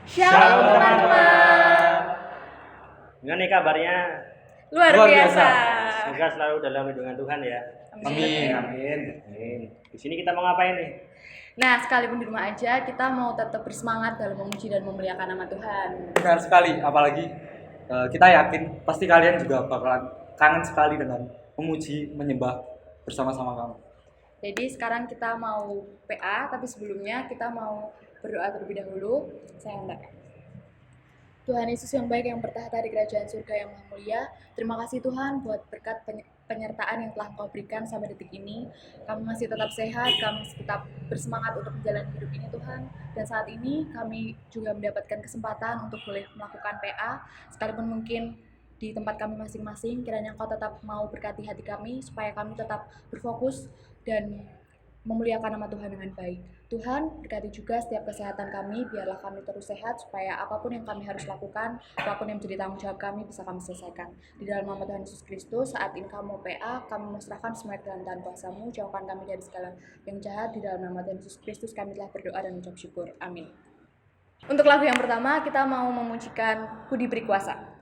Shalom teman-teman. Gimana nih kabarnya? Luar biasa. Semoga selalu dalam lindungan Tuhan ya. Amin. Di sini kita mau ngapain nih? Nah, sekalipun di rumah aja, kita mau tetap bersemangat dalam memuji dan memuliakan nama Tuhan. Benar sekali, apalagi kita yakin pasti kalian juga bakalan kangen sekali dengan memuji, menyembah bersama-sama kami. Jadi sekarang kita mau PA, tapi sebelumnya kita mau berdoa terlebih dahulu. Saya hendak. Tuhan Yesus yang baik yang bertahta di kerajaan surga yang maha mulia, terima kasih Tuhan buat berkat penyertaan yang telah Engkau berikan sampai detik ini. Kami masih tetap sehat, kami masih tetap bersemangat untuk menjalani hidup ini Tuhan. Dan saat ini kami juga mendapatkan kesempatan untuk boleh melakukan PA, sekalipun mungkin di tempat kami masing-masing. Kiranya Engkau tetap mau berkati hati kami supaya kami tetap berfokus dan memuliakan nama Tuhan dengan baik. Tuhan, berkati juga setiap kesehatan kami, biarlah kami terus sehat, supaya apapun yang kami harus lakukan, apapun yang menjadi tanggung jawab kami, bisa kami selesaikan. Di dalam nama Tuhan Yesus Kristus, saat ini kami mau PA, kami menyerahkan semua dalam tangan kuasa-Mu, jauhkan kami dari segala yang jahat. Di dalam nama Tuhan Yesus Kristus, kami telah berdoa dan mengucap syukur. Amin. Untuk lagu yang pertama, kita mau memujikan Budi Beri Kuasa.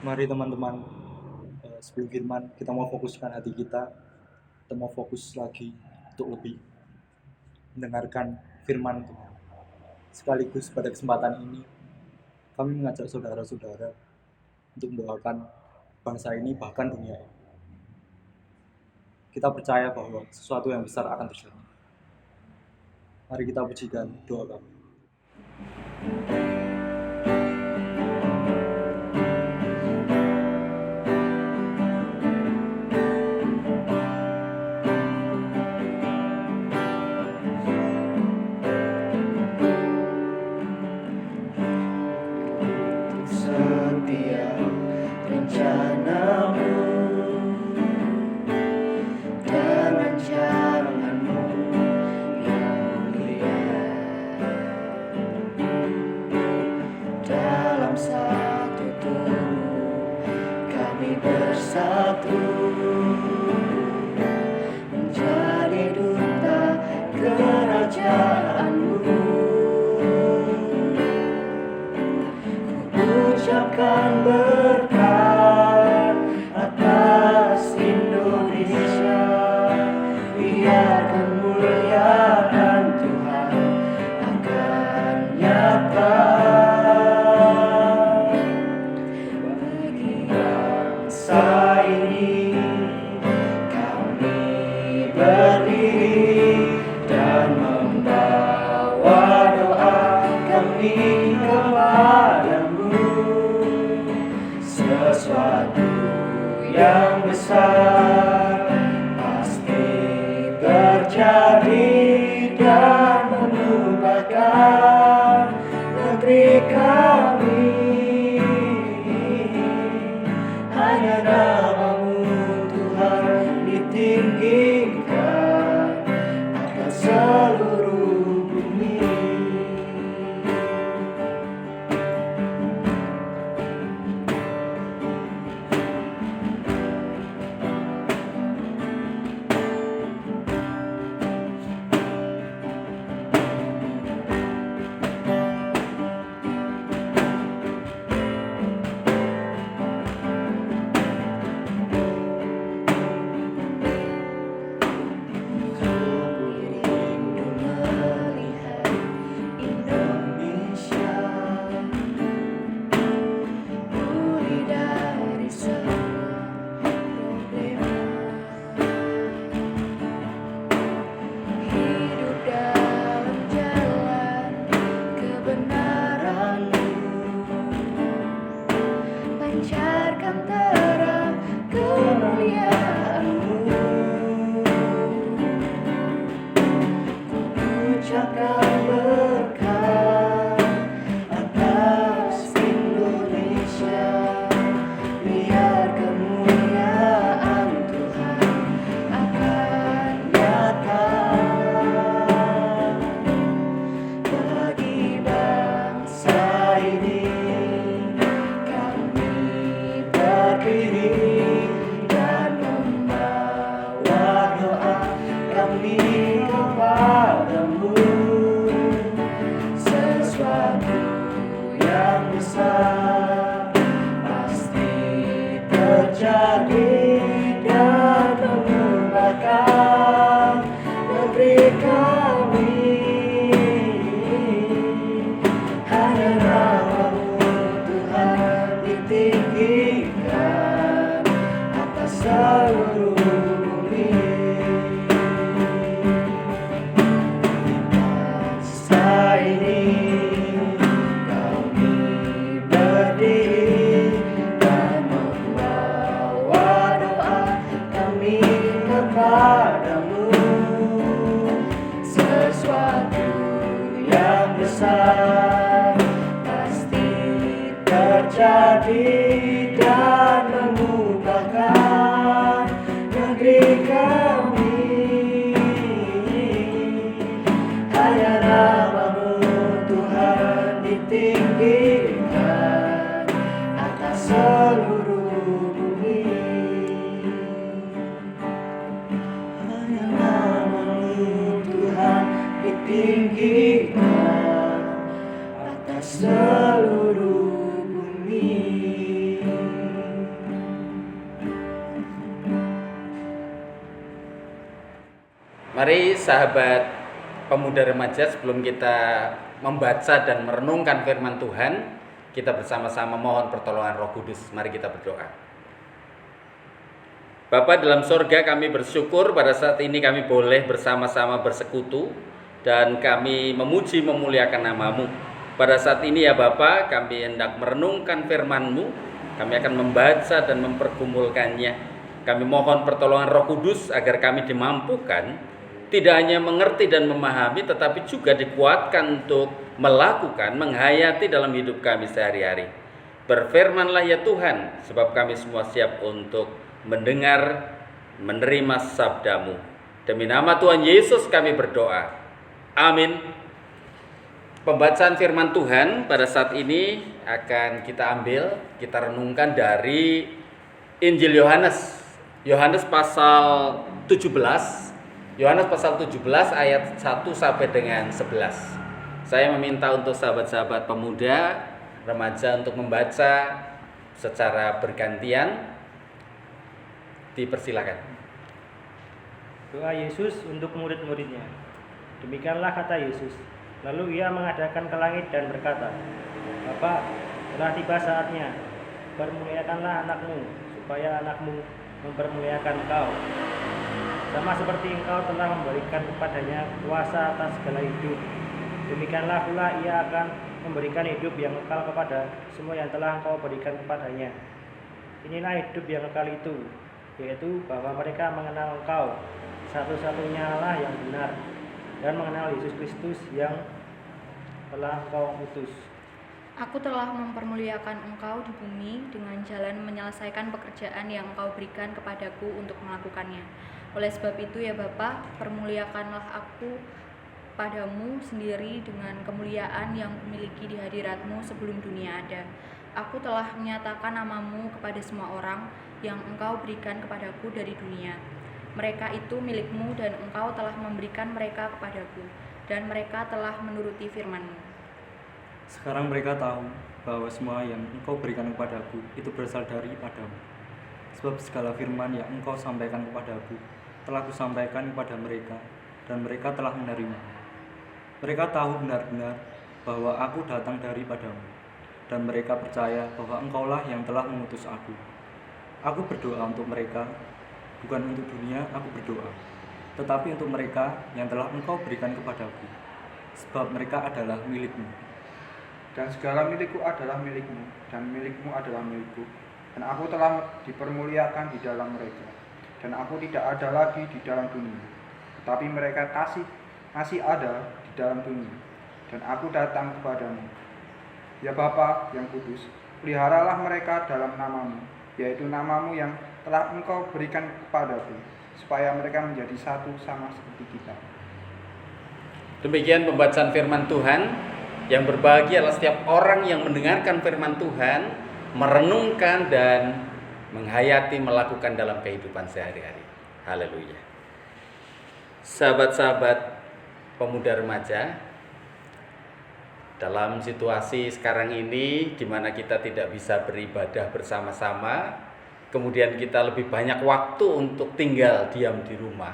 Mari teman-teman, sebelum firman kita mau fokuskan hati kita mau fokus lagi untuk lebih mendengarkan firman Tuhan. Sekaligus pada kesempatan ini kami mengajak saudara-saudara untuk mendoakan bangsa ini bahkan dunia ini. Kita percaya bahwa sesuatu yang besar akan terjadi. Mari kita pujikan doa kami. dalam satu tubuh kami bersatu menjadi duta kerajaan-Mu. Ku ucapkan berkat atas Indonesia, biar kemuliaan Tuhan akan nyata bagi bangsa ini. Kami berdiri dan membawa doa kami kepadamu. Sesuatu yang besar pasti terjadi dan mengubahkan negeri kami. Hanya nama-Mu Tuhan ditinggikan atas seluruh bumi. Pancarkan terang kemuliaan-Mu. Ku ucapkan berkat atas Indonesia, biar kemuliaan Tuhan akan nyata bagi bangsa ini. Berdiri dan membawa doa kami kepadamu. Sesuatu yang besar pasti terjadi dan mengubahkan negeri kami. Hanya nama-Mu Tuhan ditinggikan atas seluruh bumi. Bangsa ini kami berdiri dan membawa doa kami kepadamu. Sesuatu yang besar pasti terjadi dan mengubahkan negeri kami. Hanya nama-Mu Tuhan ditinggikan atas seluruh bumi. Hanya nama-Mu Tuhan ditinggikan atas seluruh bumi. Mari sahabat pemuda remaja, sebelum kita membaca dan merenungkan firman Tuhan, kita bersama-sama mohon pertolongan Roh Kudus. Mari kita berdoa. Bapa dalam sorga, kami bersyukur pada saat ini kami boleh bersama-sama bersekutu dan kami memuji memuliakan nama-Mu. Pada saat ini ya Bapa, kami hendak merenungkan firman-Mu, kami akan membaca dan mempergumulkannya. Kami mohon pertolongan Roh Kudus agar kami dimampukan tidak hanya mengerti dan memahami, tetapi juga dikuatkan untuk melakukan, menghayati dalam hidup kami sehari-hari. Berfirmanlah ya Tuhan, sebab kami semua siap untuk mendengar, menerima sabda-Mu. Demi nama Tuhan Yesus kami berdoa. Amin. Pembacaan firman Tuhan pada saat ini akan kita ambil, kita renungkan dari Injil Yohanes. Yohanes pasal 17. Yohanes pasal 17 ayat 1 sampai dengan 11. Saya meminta untuk sahabat-sahabat pemuda, remaja untuk membaca secara bergantian. Dipersilakan. Doa Yesus untuk murid-muridnya. Demikianlah kata Yesus. Lalu ia menghadapkan ke langit dan berkata, Bapa, telah tiba saatnya. Permuliakanlah anakmu, supaya anakmu mempermuliakan engkau. Sama seperti engkau telah memberikan kepadanya kuasa atas segala hidup. Demikianlah pula ia akan memberikan hidup yang kekal kepada semua yang telah engkau berikan kepadanya. Inilah hidup yang kekal itu, yaitu bahwa mereka mengenal engkau, satu-satunya Allah yang benar, dan mengenal Yesus Kristus yang telah engkau utus. Aku telah mempermuliakan engkau di bumi dengan jalan menyelesaikan pekerjaan yang engkau berikan kepadaku untuk melakukannya. Oleh sebab itu ya Bapa, permuliakanlah aku padamu sendiri dengan kemuliaan yang kumiliki di hadiratmu sebelum dunia ada. Aku telah menyatakan namamu kepada semua orang yang engkau berikan kepadaku dari dunia. Mereka itu milikmu dan engkau telah memberikan mereka kepadaku, dan mereka telah menuruti firman-Mu. Sekarang mereka tahu bahwa semua yang engkau berikan kepadaku itu berasal dari padamu. Sebab segala firman yang engkau sampaikan kepadaku telah kusampaikan kepada mereka, dan mereka telah menerima. Mereka tahu benar-benar bahwa aku datang daripadamu, dan mereka percaya bahwa engkaulah yang telah mengutus aku. Aku berdoa untuk mereka, bukan untuk dunia aku berdoa, tetapi untuk mereka yang telah engkau berikan kepadaku, sebab mereka adalah milikmu. Dan segala milikku adalah milikmu, dan milikmu adalah milikku. Dan aku telah dipermuliakan di dalam mereka. Dan aku tidak ada lagi di dalam dunia, tetapi mereka masih ada di dalam dunia. Dan aku datang kepadamu. Ya Bapa yang kudus, peliharalah mereka dalam namamu, yaitu namamu yang telah engkau berikan kepadaku, supaya mereka menjadi satu sama seperti kita. Demikian pembacaan firman Tuhan. Yang berbahagia adalah setiap orang yang mendengarkan firman Tuhan, merenungkan dan menghayati, melakukan dalam kehidupan sehari-hari. Haleluya. Sahabat-sahabat pemuda remaja, dalam situasi sekarang ini di mana kita tidak bisa beribadah bersama-sama, kemudian kita lebih banyak waktu untuk tinggal diam di rumah.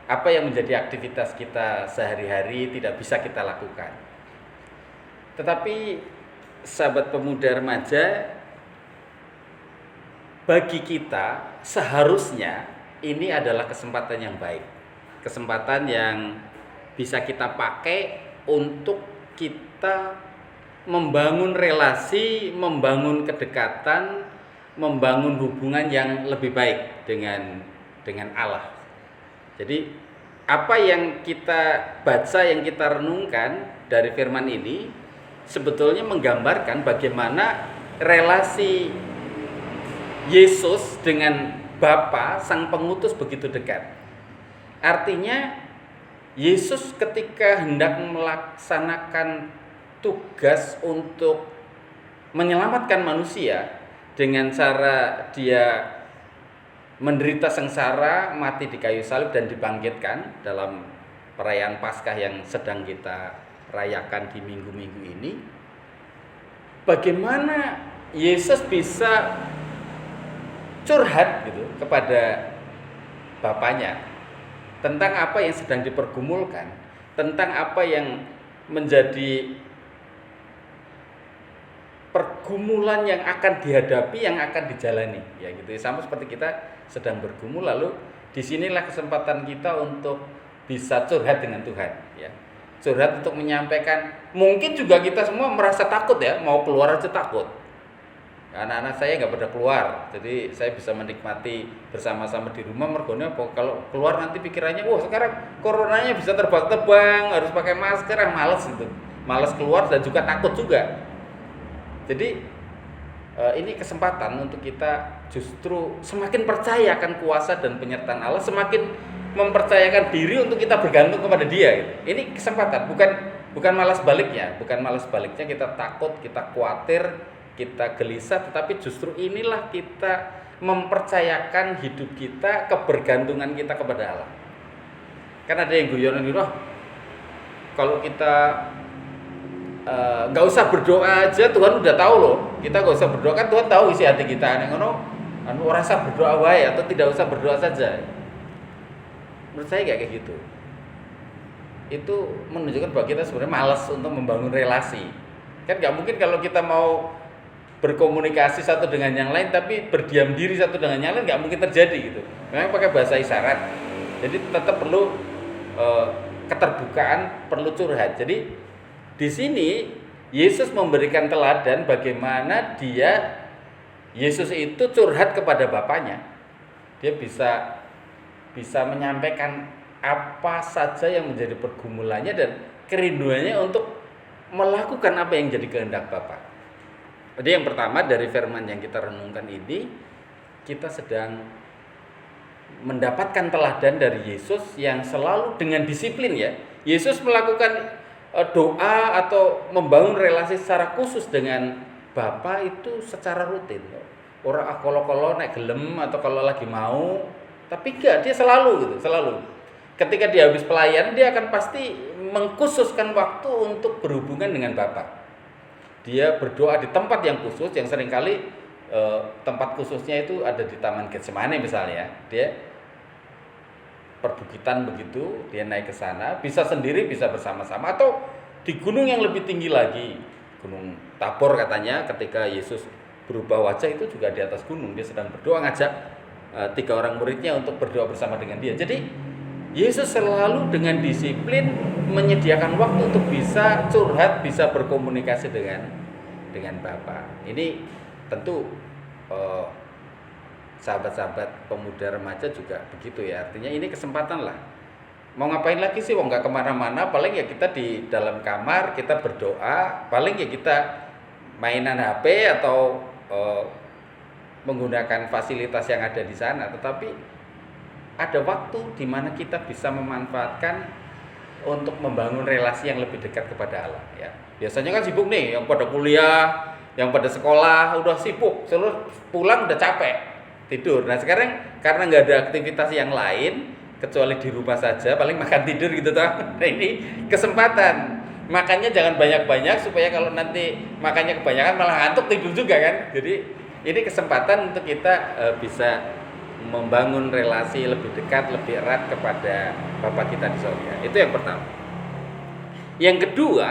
Apa yang menjadi aktivitas kita sehari-hari tidak bisa kita lakukan. Tetapi sahabat pemuda remaja, bagi kita seharusnya ini adalah kesempatan yang baik. Kesempatan yang bisa kita pakai untuk kita membangun relasi, membangun kedekatan, membangun hubungan yang lebih baik dengan Allah. Jadi apa yang kita baca, yang kita renungkan dari firman ini sebetulnya menggambarkan bagaimana relasi Yesus dengan Bapa Sang Pengutus begitu dekat. Artinya Yesus ketika hendak melaksanakan tugas untuk menyelamatkan manusia dengan cara dia menderita sengsara, mati di kayu salib dan dibangkitkan dalam perayaan Paskah yang sedang kita rayakan di minggu-minggu ini. Bagaimana Yesus bisa curhat gitu kepada Bapaknya tentang apa yang sedang dipergumulkan, tentang apa yang menjadi pergumulan yang akan dihadapi, yang akan dijalani, ya gitu. Sama seperti kita sedang bergumul, lalu disinilah kesempatan kita untuk bisa curhat dengan Tuhan, ya. Curhat untuk menyampaikan, mungkin juga kita semua merasa takut ya, mau keluar aja takut. Anak-anak saya nggak pada keluar, jadi saya bisa menikmati bersama-sama di rumah. Mergonya kalau keluar nanti pikirannya, wah sekarang coronanya bisa terbang-terbang, harus pakai masker, males gitu, males keluar dan juga takut juga. Jadi ini kesempatan untuk kita justru semakin percaya akan kuasa dan penyertaan Allah, semakin mempercayakan diri untuk kita bergantung kepada Dia. Gitu. Ini kesempatan, Bukan malas baliknya kita takut, kita khawatir, kita gelisah, tetapi justru inilah kita mempercayakan hidup kita, kebergantungan kita kepada Allah. Kan ada yang guyonan gitu, kalau kita nggak usah berdoa aja Tuhan udah tahu loh. Kita nggak usah berdoa kan Tuhan tahu isi hati kita. Orang usah berdoa wae atau tidak usah berdoa saja. Menurut saya kayak gitu. Itu menunjukkan bahwa kita sebenarnya malas untuk membangun relasi. Kan nggak mungkin kalau kita mau berkomunikasi satu dengan yang lain tapi berdiam diri satu dengan yang lain, nggak mungkin terjadi gitu. Memang pakai bahasa isyarat. Jadi tetap perlu keterbukaan, perlu curhat. Jadi di sini Yesus memberikan teladan bagaimana Yesus itu curhat kepada Bapaknya. Dia bisa menyampaikan apa saja yang menjadi pergumulannya dan kerinduannya untuk melakukan apa yang jadi kehendak Bapa. Jadi yang pertama dari firman yang kita renungkan ini, kita sedang mendapatkan teladan dari Yesus yang selalu dengan disiplin ya. Yesus melakukan doa atau membangun relasi secara khusus dengan Bapa itu secara rutin. Orang kalau naik gelem atau kalau lagi mau, tapi enggak, dia selalu. Ketika dia habis pelayan, dia akan pasti mengkhususkan waktu untuk berhubungan dengan Bapa. Dia berdoa di tempat yang khusus, yang seringkali tempat khususnya itu ada di Taman Getsemane misalnya. Dia perbukitan begitu, dia naik ke sana, bisa sendiri, bisa bersama-sama, atau di gunung yang lebih tinggi lagi, Gunung Tabor katanya. Ketika Yesus berubah wajah itu juga di atas gunung, dia sedang berdoa, ngajak 3 orang muridnya untuk berdoa bersama dengan dia. Jadi Yesus selalu dengan disiplin menyediakan waktu untuk bisa curhat, bisa berkomunikasi dengan Bapa. Ini tentu sahabat-sahabat pemuda remaja juga begitu ya. Artinya ini kesempatan lah. Mau ngapain lagi sih? Wong nggak kemana-mana. Paling ya kita di dalam kamar kita berdoa. Paling ya kita mainan HP atau menggunakan fasilitas yang ada di sana. Tetapi ada waktu di mana kita bisa memanfaatkan untuk membangun relasi yang lebih dekat kepada Allah. Ya. Biasanya kan sibuk nih, yang pada kuliah, yang pada sekolah udah sibuk, seluruh pulang udah capek, tidur. Nah sekarang karena nggak ada aktivitas yang lain kecuali di rumah saja, paling makan tidur gitu toh. Nah ini kesempatan. Makannya jangan banyak-banyak supaya kalau nanti makannya kebanyakan malah ngantuk, tidur juga kan. Jadi ini kesempatan untuk kita bisa membangun relasi lebih dekat, lebih erat kepada Bapa kita di surga. Itu yang pertama. Yang kedua,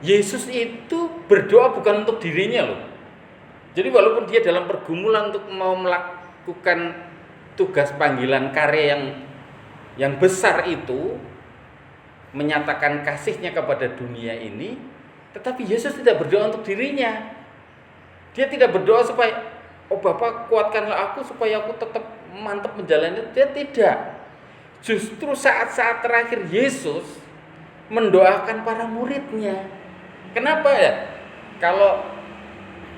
Yesus itu berdoa bukan untuk dirinya loh. Jadi walaupun dia dalam pergumulan untuk mau melakukan tugas panggilan karya yang besar itu, menyatakan kasihnya kepada dunia ini, tetapi Yesus tidak berdoa untuk dirinya. Dia tidak berdoa supaya, oh Bapa kuatkanlah aku supaya aku tetap mantap menjalani. Dia tidak. Justru saat-saat terakhir Yesus mendoakan para muridnya. Kenapa ya? Kalau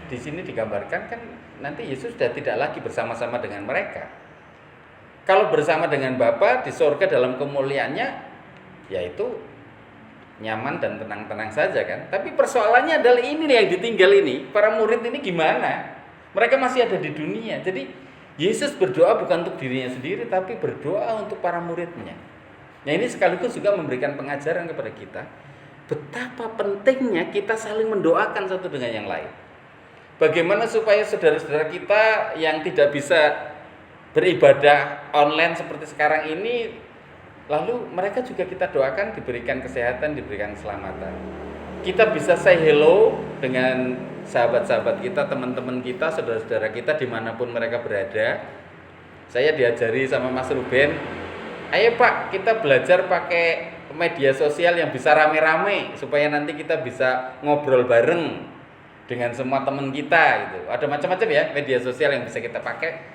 di sini digambarkan kan nanti Yesus sudah tidak lagi bersama-sama dengan mereka. Kalau bersama dengan Bapa di surga dalam kemuliaannya, yaitu nyaman dan tenang-tenang saja kan. Tapi persoalannya adalah ini yang ditinggal ini, para murid ini gimana? Mereka masih ada di dunia. Jadi Yesus berdoa bukan untuk dirinya sendiri, tapi berdoa untuk para muridnya. Nah ini sekaligus juga memberikan pengajaran kepada kita betapa pentingnya kita saling mendoakan satu dengan yang lain. Bagaimana supaya saudara-saudara kita yang tidak bisa beribadah online seperti sekarang ini, lalu mereka juga kita doakan diberikan kesehatan, diberikan keselamatan. Kita bisa say hello dengan sahabat-sahabat kita, teman-teman kita, saudara-saudara kita dimanapun mereka berada. Saya diajari sama Mas Ruben, ayo Pak kita belajar pakai media sosial yang bisa rame-rame supaya nanti kita bisa ngobrol bareng dengan semua teman kita gitu. Ada macam-macam ya media sosial yang bisa kita pakai.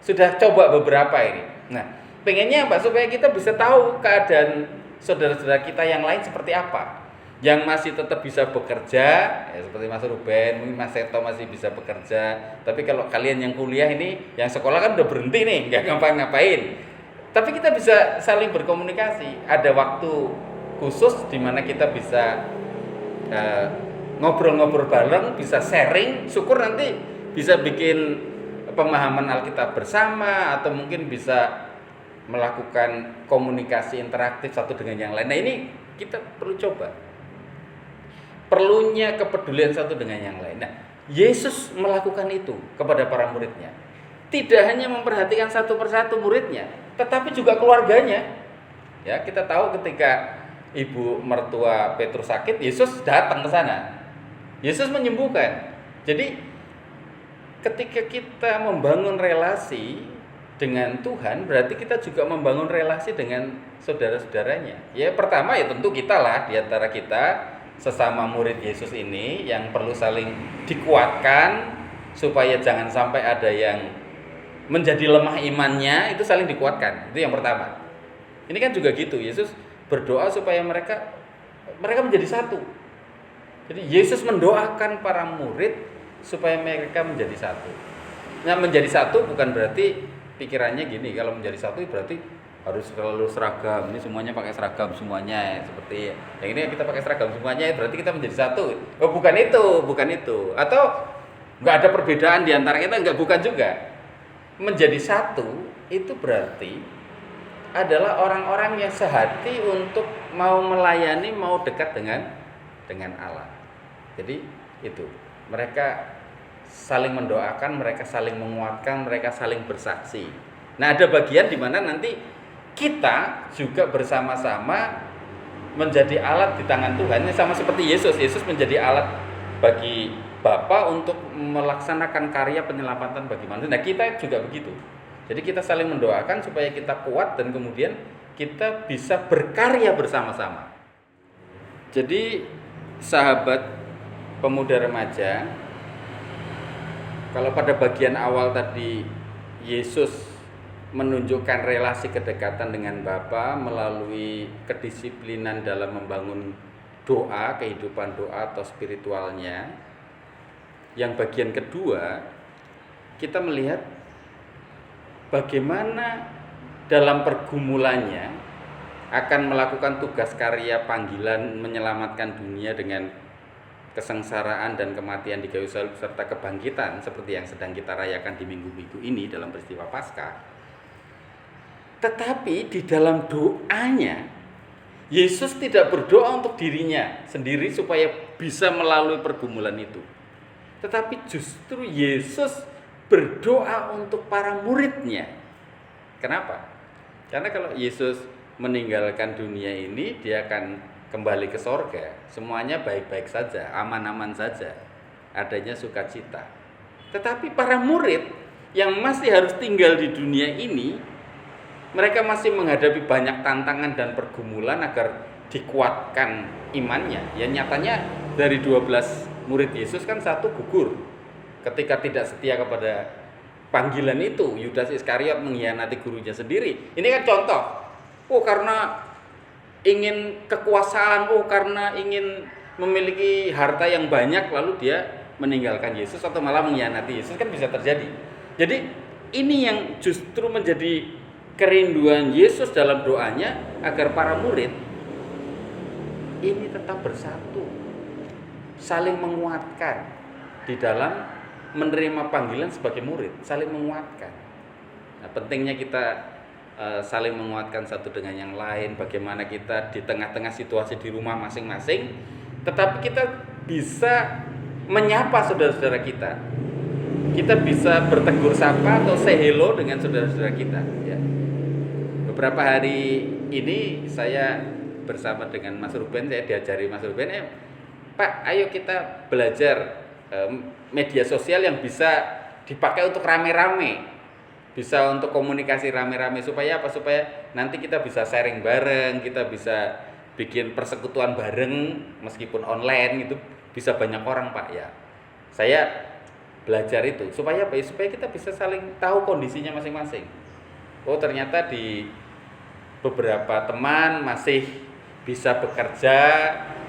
Sudah coba beberapa ini. Nah, pengennya apa? Supaya kita bisa tahu keadaan saudara-saudara kita yang lain seperti apa. Yang masih tetap bisa bekerja, ya seperti Mas Ruben, mungkin Mas Seto masih bisa bekerja. Tapi kalau kalian yang kuliah ini, yang sekolah kan udah berhenti nih, nggak ngapa-ngapain. Tapi kita bisa saling berkomunikasi. Ada waktu khusus di mana kita bisa ngobrol-ngobrol bareng, bisa sharing, syukur nanti bisa bikin pemahaman Alkitab bersama atau mungkin bisa melakukan komunikasi interaktif satu dengan yang lain. Nah, ini kita perlu coba. Perlunya kepedulian satu dengan yang lain. Nah, Yesus melakukan itu kepada para muridnya. Tidak hanya memperhatikan satu persatu muridnya, tetapi juga keluarganya. Ya, kita tahu ketika ibu mertua Petrus sakit, Yesus datang ke sana. Yesus menyembuhkan. Jadi ketika kita membangun relasi dengan Tuhan, berarti kita juga membangun relasi dengan saudara-saudaranya. Ya, pertama ya tentu kita lah di antara kita sesama murid Yesus ini yang perlu saling dikuatkan supaya jangan sampai ada yang menjadi lemah imannya, itu saling dikuatkan. Itu yang pertama. Ini kan juga gitu, Yesus berdoa supaya mereka menjadi satu. Jadi Yesus mendoakan para murid supaya mereka menjadi satu. Nah, menjadi satu bukan berarti pikirannya gini, kalau menjadi satu berarti harus selalu seragam. Ini semuanya pakai seragam semuanya, seperti yang ini kita pakai seragam semuanya, berarti kita menjadi satu. Oh, bukan itu. Atau nggak ada perbedaan di antara kita, nggak, bukan juga. Menjadi satu itu berarti adalah orang-orang yang sehati untuk mau melayani, mau dekat dengan Allah. Jadi itu, mereka saling mendoakan, mereka saling menguatkan, mereka saling bersaksi. Nah, ada bagian di mana nanti kita juga bersama-sama menjadi alat di tangan Tuhan, sama seperti Yesus. Yesus menjadi alat bagi Bapa untuk melaksanakan karya penyelamatan bagi manusia. Nah, kita juga begitu. Jadi kita saling mendoakan supaya kita kuat dan kemudian kita bisa berkarya bersama-sama. Jadi sahabat pemuda remaja, kalau pada bagian awal tadi Yesus menunjukkan relasi kedekatan dengan Bapa melalui kedisiplinan dalam membangun doa, kehidupan doa atau spiritualnya. Yang bagian kedua, kita melihat bagaimana dalam pergumulannya akan melakukan tugas karya panggilan menyelamatkan dunia dengan kesengsaraan dan kematian di kayu salib serta kebangkitan seperti yang sedang kita rayakan di minggu-minggu ini dalam peristiwa Paskah. Tetapi di dalam doanya Yesus tidak berdoa untuk dirinya sendiri supaya bisa melalui pergumulan itu. Tetapi justru Yesus berdoa untuk para muridnya. Kenapa? Karena kalau Yesus meninggalkan dunia ini, dia akan kembali ke sorga. Semuanya baik-baik saja, aman-aman saja. Adanya sukacita. Tetapi para murid yang masih harus tinggal di dunia ini, mereka masih menghadapi banyak tantangan dan pergumulan agar dikuatkan imannya. Ya, nyatanya dari 12 murid Yesus kan satu gugur ketika tidak setia kepada panggilan itu. Yudas Iskariot mengkhianati gurunya sendiri. Ini kan contoh. Karena ingin kekuasaan, karena ingin memiliki harta yang banyak, lalu dia meninggalkan Yesus atau malah mengkhianati Yesus, kan bisa terjadi. Jadi ini yang justru menjadi kerinduan Yesus dalam doanya, agar para murid ini tetap bersatu, saling menguatkan di dalam menerima panggilan sebagai murid, saling menguatkan. Nah, pentingnya kita saling menguatkan satu dengan yang lain, bagaimana kita di tengah-tengah situasi di rumah masing-masing, tetapi kita bisa menyapa saudara-saudara kita. Kita bisa bertegur sapa atau say hello dengan saudara-saudara kita. Ya. Beberapa hari ini saya bersama dengan Mas Ruben, saya diajari Mas Ruben, Pak, ayo kita belajar media sosial yang bisa dipakai untuk rame-rame, bisa untuk komunikasi rame-rame, supaya apa? Supaya nanti kita bisa sharing bareng, kita bisa bikin persekutuan bareng meskipun online, itu bisa banyak orang, Pak, ya. Saya belajar itu supaya apa? Supaya kita bisa saling tahu kondisinya masing-masing. Oh, ternyata di beberapa teman masih bisa bekerja,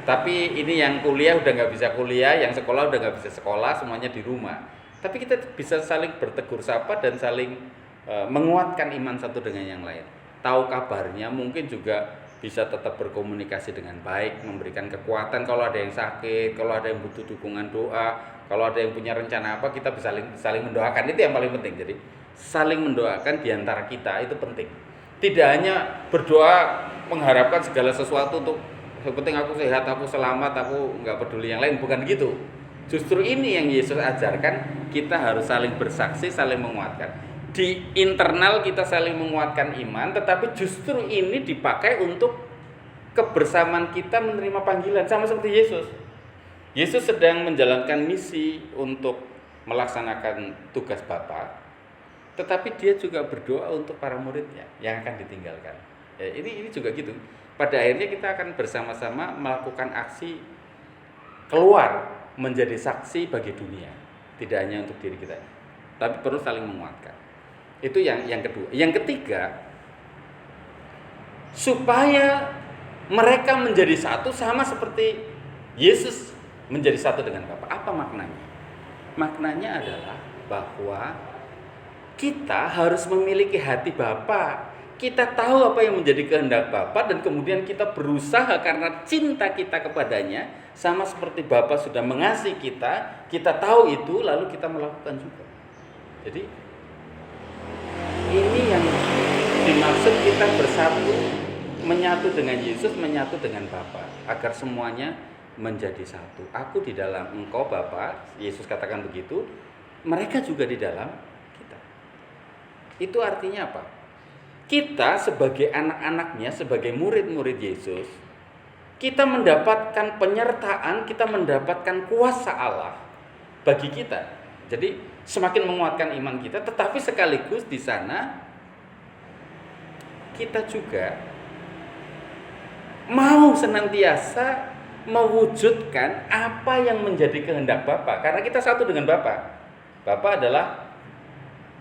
tapi ini yang kuliah udah nggak bisa kuliah, yang sekolah udah nggak bisa sekolah, semuanya di rumah. Tapi kita bisa saling bertegur sapa dan saling menguatkan iman satu dengan yang lain. Tahu kabarnya, mungkin juga bisa tetap berkomunikasi dengan baik, memberikan kekuatan kalau ada yang sakit, kalau ada yang butuh dukungan doa, kalau ada yang punya rencana apa, kita bisa saling mendoakan. Itu yang paling penting. Jadi saling mendoakan di antara kita itu penting. Tidak hanya berdoa mengharapkan segala sesuatu untuk yang penting aku sehat, aku selamat, aku nggak peduli yang lain, bukan gitu. Justru ini yang Yesus ajarkan, kita harus saling bersaksi, saling menguatkan. Di internal kita saling menguatkan iman, tetapi justru ini dipakai untuk kebersamaan kita menerima panggilan, sama seperti Yesus. Yesus sedang menjalankan misi untuk melaksanakan tugas Bapa, tetapi dia juga berdoa untuk para muridnya yang akan ditinggalkan. Ya, ini juga gitu. Pada akhirnya kita akan bersama-sama melakukan aksi keluar menjadi saksi bagi dunia, tidak hanya untuk diri kita, tapi perlu saling menguatkan. Itu yang kedua. Yang ketiga, supaya mereka menjadi satu sama seperti Yesus menjadi satu dengan Bapa. Apa maknanya? Maknanya adalah bahwa kita harus memiliki hati Bapa. Kita tahu apa yang menjadi kehendak Bapa dan kemudian kita berusaha karena cinta kita kepadanya, sama seperti Bapa sudah mengasihi kita tahu itu lalu kita melakukan juga. Jadi ini yang dimaksud kita bersatu, menyatu dengan Yesus, menyatu dengan Bapa, agar semuanya menjadi satu. Aku di dalam engkau Bapa, Yesus katakan begitu, mereka juga di dalam kita. Itu artinya apa? Kita sebagai anak-anaknya, sebagai murid-murid Yesus, kita mendapatkan penyertaan, kita mendapatkan kuasa Allah bagi kita. Jadi semakin menguatkan iman kita, tetapi sekaligus di sana kita juga mau senantiasa mewujudkan apa yang menjadi kehendak Bapa, karena kita satu dengan Bapa. Bapa adalah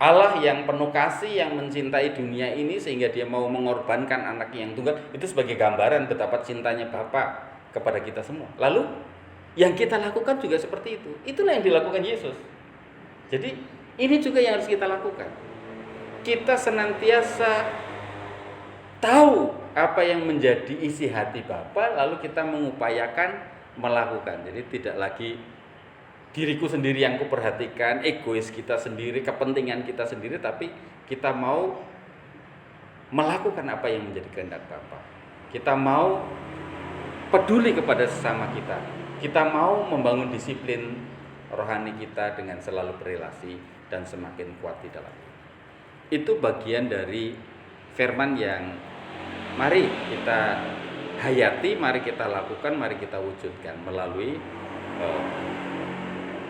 Allah yang penuh kasih, yang mencintai dunia ini sehingga dia mau mengorbankan anaknya yang tunggal. Itu sebagai gambaran betapa cintanya Bapa kepada kita semua. Lalu yang kita lakukan juga seperti itu. Itulah yang dilakukan Yesus. Jadi ini juga yang harus kita lakukan. Kita senantiasa tahu apa yang menjadi isi hati Bapa, lalu kita mengupayakan melakukan. Jadi tidak lagi diriku sendiri yang kuperhatikan, egois kita sendiri, kepentingan kita sendiri, tapi kita mau melakukan apa yang menjadi kehendak Bapa. Kita mau peduli kepada sesama kita. Kita mau membangun disiplin rohani kita dengan selalu berelasi dan semakin kuat di dalamnya. Itu bagian dari firman yang mari kita hayati, mari kita lakukan, mari kita wujudkan melalui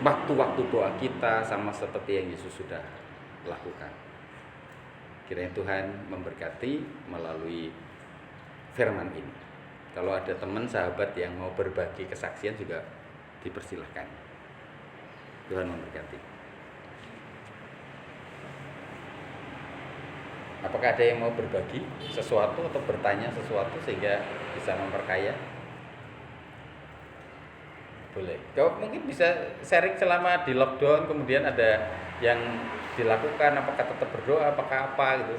waktu-waktu doa kita, sama seperti yang Yesus sudah lakukan. Kiranya Tuhan memberkati melalui firman ini. Kalau ada teman sahabat yang mau berbagi kesaksian juga dipersilahkan. Tuhan memberkati. Apakah ada yang mau berbagi sesuatu atau bertanya sesuatu sehingga bisa memperkaya? Boleh. Kau mungkin bisa sharing selama di lockdown, kemudian ada yang dilakukan, apakah tetap berdoa, apakah apa gitu,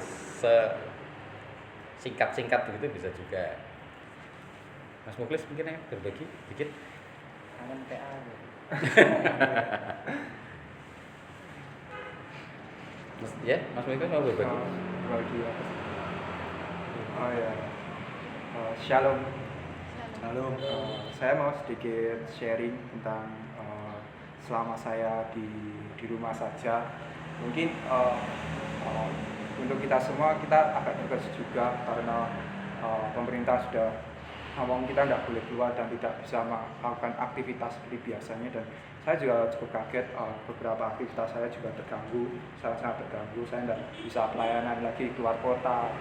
singkat-singkat begitu bisa juga. Mas Muklis mungkin yang berbagi dikit. Kangen PA. Ya, Mas Muklis mau berbagi. Berbagi apa? Oh ya. Shalom. Halo. Saya mau sedikit sharing tentang selama saya di rumah saja. Mungkin untuk kita semua kita agak nervous juga karena pemerintah sudah ngomong kita tidak boleh keluar dan tidak bisa melakukan aktivitas seperti biasanya, dan saya juga cukup kaget. Beberapa aktivitas saya juga terganggu, sangat terganggu. Saya tidak bisa pelayanan lagi keluar kota,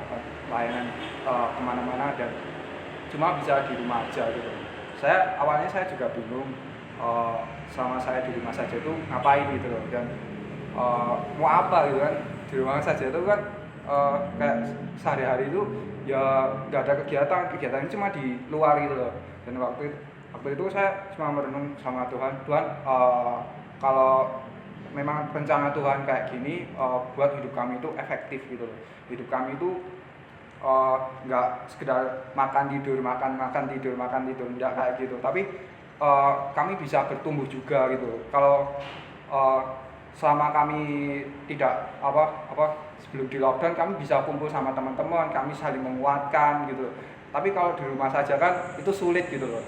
pelayanan kemana-mana, dan cuma bisa di rumah aja gitu. Awalnya saya juga bingung selama saya di rumah saja itu ngapain gitu loh, dan mau apa gitu kan. Di rumah saja itu kan kayak sehari-hari itu ya nggak ada kegiatan cuma di luar gitu loh. Dan waktu itu saya cuma merenung sama Tuhan, kalau memang rencana Tuhan kayak gini, buat hidup kami itu efektif gitu loh. Hidup kami itu nggak sekedar makan tidur nggak kayak gitu, tapi kami bisa bertumbuh juga gitu. Kalau selama kami tidak sebelum di lockdown, kami bisa kumpul sama teman-teman, kami saling menguatkan gitu. Tapi kalau di rumah saja kan itu sulit gitu loh.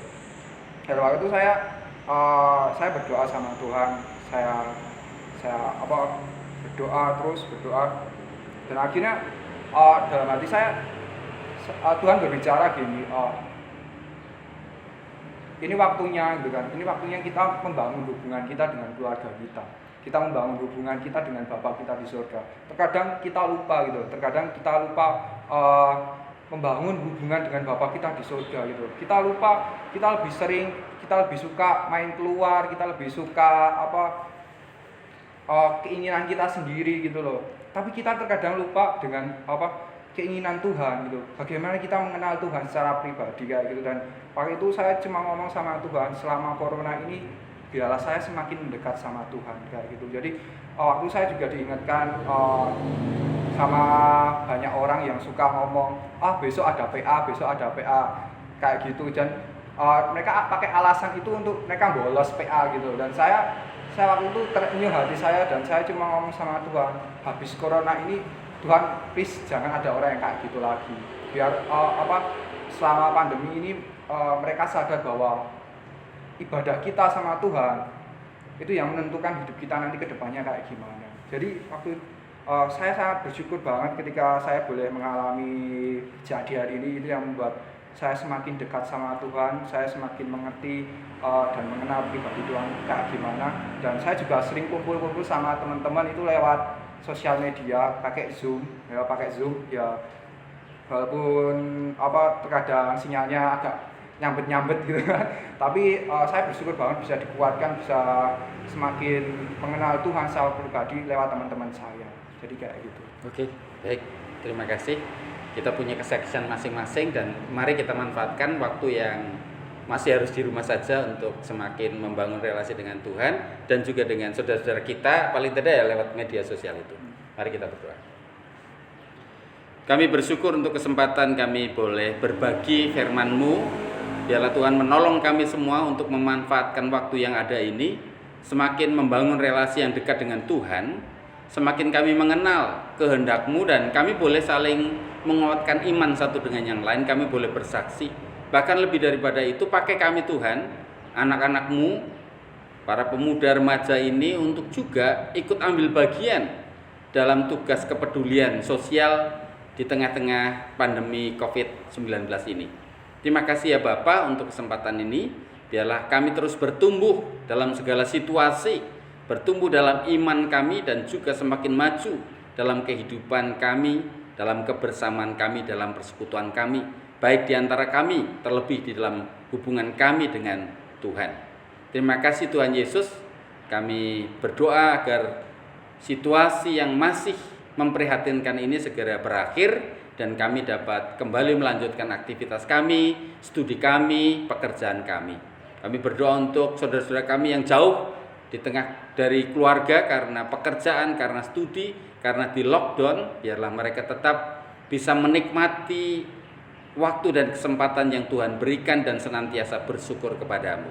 Dan waktu itu saya berdoa sama Tuhan, saya berdoa, dan akhirnya dalam hati saya Tuhan berbicara gini, ini waktunya gitu kan, ini waktunya kita membangun hubungan kita dengan keluarga kita membangun hubungan kita dengan Bapa kita di surga. Terkadang kita lupa membangun hubungan dengan Bapa kita di surga gitu. Kita lupa, kita lebih suka main keluar, kita lebih suka keinginan kita sendiri gitu loh. Tapi kita terkadang lupa dengan keinginan Tuhan gitu. Bagaimana kita mengenal Tuhan secara pribadi kayak gitu. Dan waktu itu saya cuma ngomong sama Tuhan, selama corona ini biarlah saya semakin mendekat sama Tuhan kayak gitu. Jadi waktu saya juga diingatkan sama banyak orang yang suka ngomong, besok ada PA kayak gitu. Dan mereka pakai alasan itu untuk mereka bolos PA gitu. Dan saya waktu itu terenyuh hati saya, dan saya cuma ngomong sama Tuhan, habis corona ini Tuhan please jangan ada orang yang kayak gitu lagi. Biar selama pandemi ini mereka sadar bahwa ibadah kita sama Tuhan itu yang menentukan hidup kita nanti ke depannya kayak gimana. Jadi waktu saya sangat bersyukur banget ketika saya boleh mengalami kejadian ini. Itu yang membuat saya semakin dekat sama Tuhan, saya semakin mengerti dan mengenal pribadi Tuhan kayak gimana. Dan saya juga sering kumpul-kumpul sama teman-teman itu lewat sosial media, pakai Zoom ya, walaupun terkadang sinyalnya agak nyambet gitu kan. Tapi saya bersyukur banget bisa dikuatkan, bisa semakin mengenal Tuhan secara pribadi lewat teman-teman saya. Jadi kayak gitu. Oke, baik. Terima kasih. Kita punya kesaksian masing-masing, dan mari kita manfaatkan waktu yang masih harus di rumah saja untuk semakin membangun relasi dengan Tuhan dan juga dengan saudara-saudara kita, paling tidak ya lewat media sosial itu. Mari kita berdoa. Kami bersyukur untuk kesempatan kami boleh berbagi firman-Mu. Biarlah Tuhan menolong kami semua untuk memanfaatkan waktu yang ada ini, semakin membangun relasi yang dekat dengan Tuhan, semakin kami mengenal kehendak-Mu, dan kami boleh saling menguatkan iman satu dengan yang lain, kami boleh bersaksi. Bahkan lebih daripada itu, pakai kami Tuhan, anak-anak-Mu, para pemuda remaja ini untuk juga ikut ambil bagian dalam tugas kepedulian sosial di tengah-tengah pandemi COVID-19 ini. Terima kasih ya Bapa untuk kesempatan ini. Biarlah kami terus bertumbuh dalam segala situasi, bertumbuh dalam iman kami, dan juga semakin maju dalam kehidupan kami, dalam kebersamaan kami, dalam persekutuan kami, baik di antara kami, terlebih di dalam hubungan kami dengan Tuhan. Terima kasih Tuhan Yesus. Kami berdoa agar situasi yang masih memprihatinkan ini segera berakhir, dan kami dapat kembali melanjutkan aktivitas kami, studi kami, pekerjaan kami. Kami berdoa untuk saudara-saudara kami yang jauh di tengah dari keluarga karena pekerjaan, karena studi, karena di lockdown. Biarlah mereka tetap bisa menikmati waktu dan kesempatan yang Tuhan berikan dan senantiasa bersyukur kepadamu.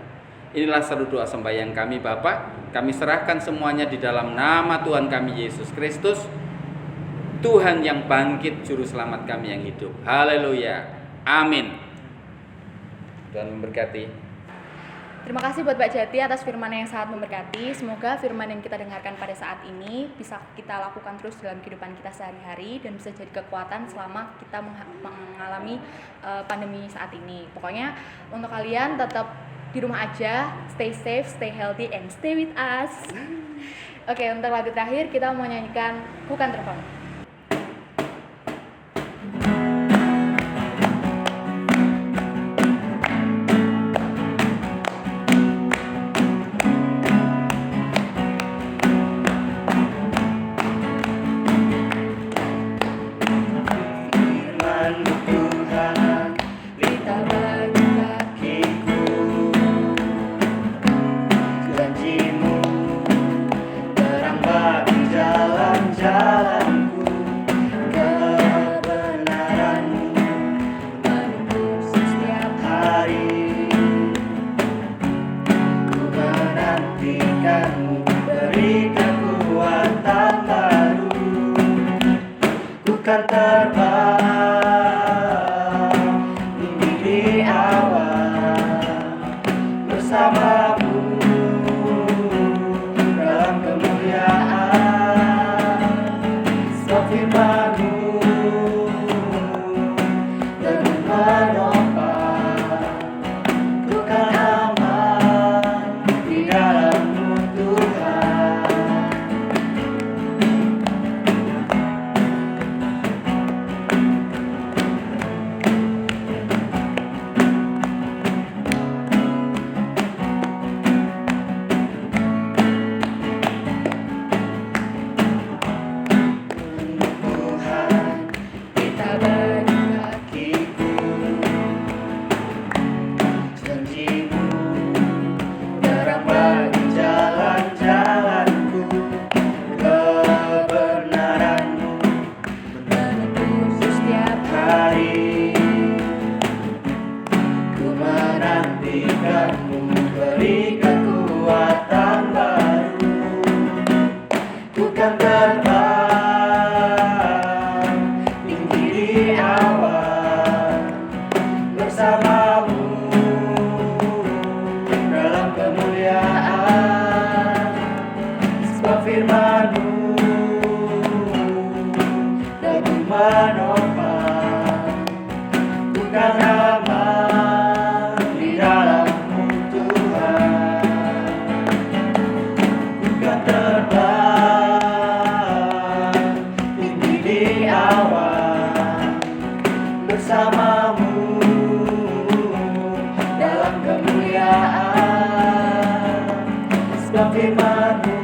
Inilah seru doa sembahyang kami Bapa. Kami serahkan semuanya di dalam nama Tuhan kami Yesus Kristus, Tuhan yang bangkit, Juru Selamat kami yang hidup. Haleluya. Amin. Tuhan memberkati. Terima kasih buat Mbak Jati atas firman yang sangat memberkati. Semoga firman yang kita dengarkan pada saat ini bisa kita lakukan terus dalam kehidupan kita sehari-hari, dan bisa jadi kekuatan selama kita mengalami pandemi saat ini. Pokoknya untuk kalian tetap di rumah aja, stay safe, stay healthy, and stay with us. Oke, untuk lagu terakhir kita mau nyanyikan Bukan Telepon. Janjimu terang bagi jalan-jalanku. bersamamu dalam kemuliaan. Sebab firman-Mu teguh menopang, ku kan aman di dalam-Mu Tuhan. Tuhan, kita beri kakiku, janji-Mu terang bagi jalan-jalanku, kebenaran-Mu menuntun setiap hari. Ku menantikan-Mu, beri kekuatan baru, ku kan terbang tinggi di awan bersama-Mu dalam kemuliaan. Sebab firman-Mu teguh menopang, ku kan aman di dalam-Mu Tuhan. Ku kan terbang tinggi di awan bersama-Mu dalam kemuliaan. Sebab firman-Mu